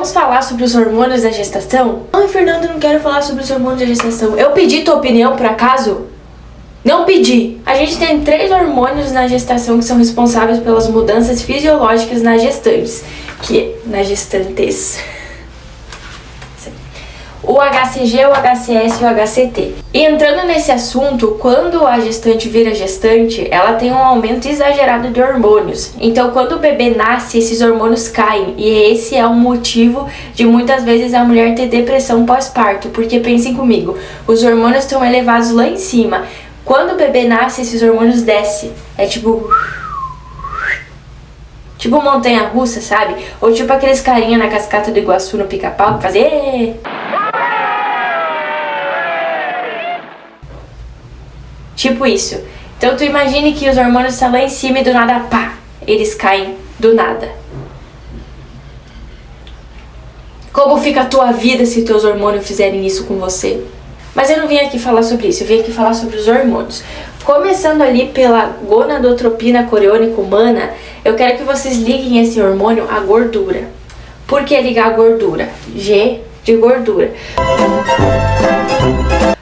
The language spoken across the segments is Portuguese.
Vamos falar sobre os hormônios da gestação? Ai, Fernanda, eu não quero falar sobre os hormônios da gestação. Eu pedi tua opinião, por acaso? Não pedi! A gente tem 3 hormônios na gestação que são responsáveis pelas mudanças fisiológicas nas gestantes. Nas gestantes. O HCG, o HCS e o HCT. E entrando nesse assunto, quando a gestante vira gestante, ela tem um aumento exagerado de hormônios. Então, quando o bebê nasce, esses hormônios caem. E esse é o motivo de muitas vezes a mulher ter depressão pós-parto. Porque pensem comigo, os hormônios estão elevados lá em cima. Quando o bebê nasce, esses hormônios descem. É tipo montanha-russa, sabe? Ou tipo aqueles carinha na cascata do Iguaçu no Pica-Pau que fazem... Tipo isso. Então tu imagine que os hormônios estão lá em cima e do nada, pá, eles caem do nada. Como fica a tua vida se teus hormônios fizerem isso com você? Mas eu não vim aqui falar sobre isso, eu vim aqui falar sobre os hormônios. Começando ali pela gonadotropina coriônica humana, eu quero que vocês liguem esse hormônio à gordura. Por que ligar a gordura? G de gordura.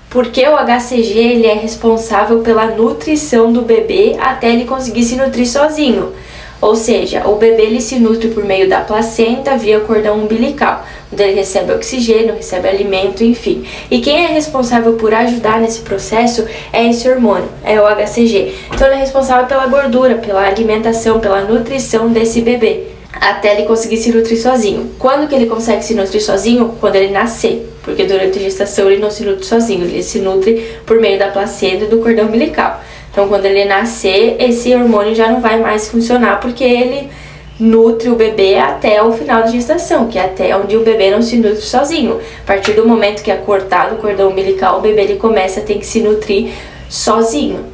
Porque o HCG ele é responsável pela nutrição do bebê até ele conseguir se nutrir sozinho. Ou seja, o bebê ele se nutre por meio da placenta via cordão umbilical, onde ele recebe oxigênio, recebe alimento, enfim. E quem é responsável por ajudar nesse processo é esse hormônio, é o HCG. Então ele é responsável pela gordura, pela alimentação, pela nutrição desse bebê, até ele conseguir se nutrir sozinho. Quando que ele consegue se nutrir sozinho? Quando ele nascer. Porque durante a gestação ele não se nutre sozinho, ele se nutre por meio da placenta e do cordão umbilical. Então quando ele nascer, esse hormônio já não vai mais funcionar, porque ele nutre o bebê até o final da gestação, que é até onde o bebê não se nutre sozinho. A partir do momento que é cortado o cordão umbilical, o bebê ele começa a ter que se nutrir sozinho.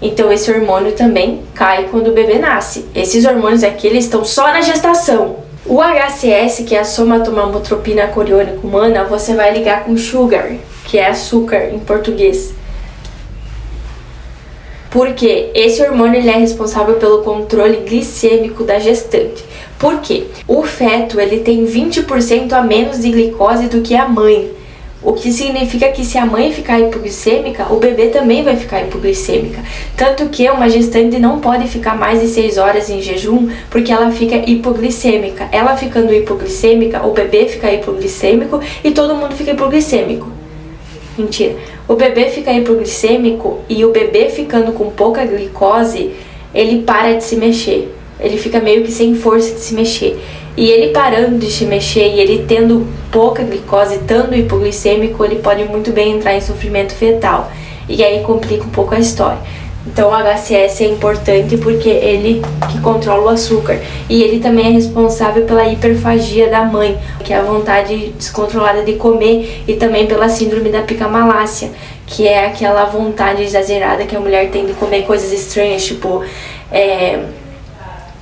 Então esse hormônio também cai quando o bebê nasce. Esses hormônios aqui, eles estão só na gestação. O HCS, que é a somatomamotropina coriônica humana, você vai ligar com sugar, que é açúcar em português. Porque esse hormônio ele é responsável pelo controle glicêmico da gestante. Por quê? O feto ele tem 20% a menos de glicose do que a mãe. O que significa que se a mãe ficar hipoglicêmica, o bebê também vai ficar hipoglicêmica. Tanto que uma gestante não pode ficar mais de 6 horas em jejum, porque ela fica hipoglicêmica. Ela ficando hipoglicêmica, o bebê fica hipoglicêmico e todo mundo fica hipoglicêmico. Mentira. O bebê fica hipoglicêmico e o bebê ficando com pouca glicose, ele para de se mexer. Ele fica meio que sem força de se mexer. E ele parando de se mexer e ele tendo pouca glicose, estando hipoglicêmico, ele pode muito bem entrar em sofrimento fetal. E aí complica um pouco a história. Então o HCS é importante porque ele que controla o açúcar. E ele também é responsável pela hiperfagia da mãe, que é a vontade descontrolada de comer, e também pela síndrome da pica-malácia, que é aquela vontade exagerada que a mulher tem de comer coisas estranhas, tipo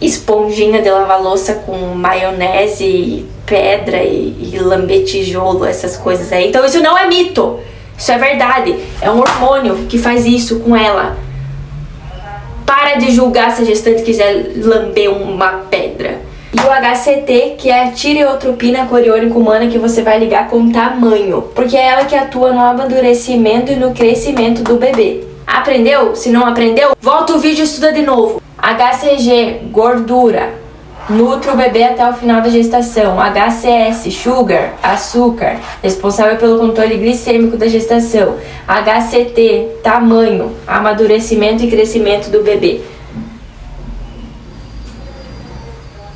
esponjinha de lavar louça com maionese, pedra e lamber tijolo, essas coisas aí. Então isso não é mito, isso é verdade. É um hormônio que faz isso com ela. Para de julgar se a gestante quiser lamber uma pedra. E o HCT, que é a tireotropina coriônica humana, que você vai ligar com tamanho, porque é ela que atua no amadurecimento e no crescimento do bebê. Aprendeu? Se não aprendeu, volta o vídeo e estuda de novo. HCG, gordura, nutre o bebê até o final da gestação. HCS, sugar, açúcar, responsável pelo controle glicêmico da gestação. HCT, tamanho, amadurecimento e crescimento do bebê.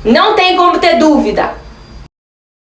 Não tem como ter dúvida.